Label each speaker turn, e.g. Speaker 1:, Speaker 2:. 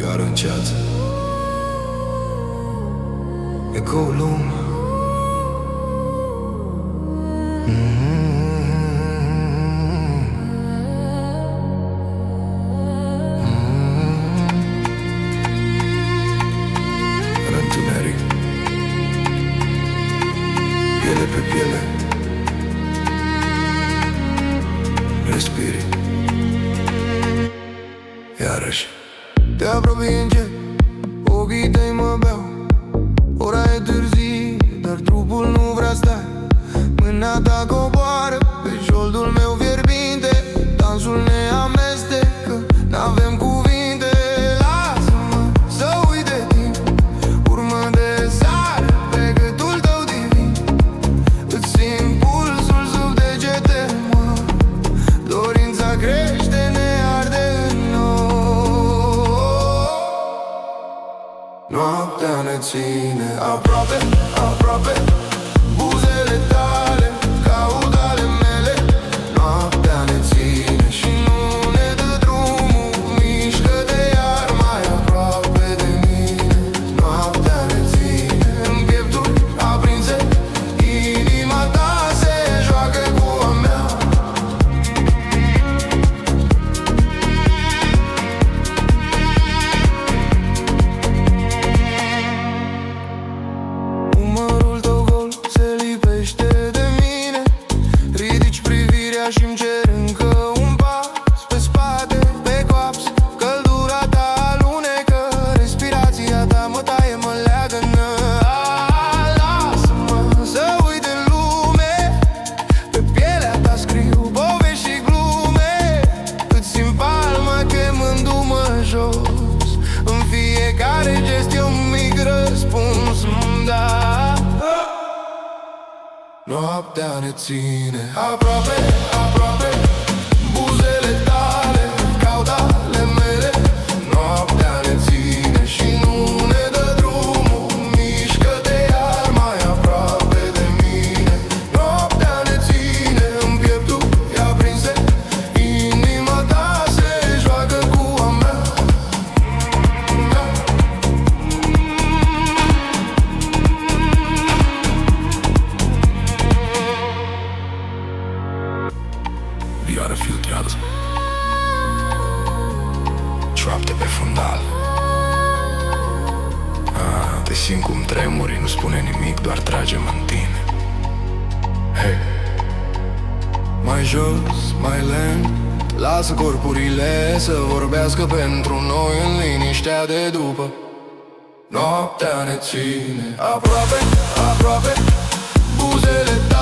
Speaker 1: iar înceață ecoul lung. În întuneric, piele pe piele, respiri iarăși. Te apropii încet, ochii tăi mă beau. Ora e târzie, dar trupul nu vrea stai. Mâna ta coboară pe șoldul meu fierbinte. Dansul ne amestecă, n-avem cuvinte. Lasă-mă să uit de timp, urmă de sare pe gâtul tău divin. Îți simt pulsul sub degete, mă. Dorința crește, ne arde în noi. Noaptea ne ține aproape, aproape. Buzele tale caut ale mele. Noaptea ne ține și nu ne dă drumul. Mișcă-te iar mai aproape de mine. Noaptea ne ține în piepturi aprinse. Inima ta se joacă cu a mea. Umărul tău gol se lipește de mine. Ridici privirea și-mi cer încă un pas pe spate, pe coaps. Căldura ta alunecă, respirația ta mă taie, mă leagă-nă. Lasă-mă să uit de lume, pe pielea ta scriu povești și glume. Îți simt palma chemându-mă jos. În fiecare gest e un mic răspuns, da. Noaptea ne ține aproape, aproape. Buzele tale caut ale mele. Noaptea ne ține și nu ne dă drumul. Mișcă-te iar mai aproape de mine. Noaptea ne ține în piepturi aprinse. Inima ta se joacă cu a mea. Iară filtrează, șoapte pe fundal. Te simt cum tremuri, nu spune nimic, doar tragem în tine. Hei, mai jos, mai lent, lasă corpurile să vorbească pentru noi în liniștea de după. Noaptea ne ține aproape, aproape. Buzele tale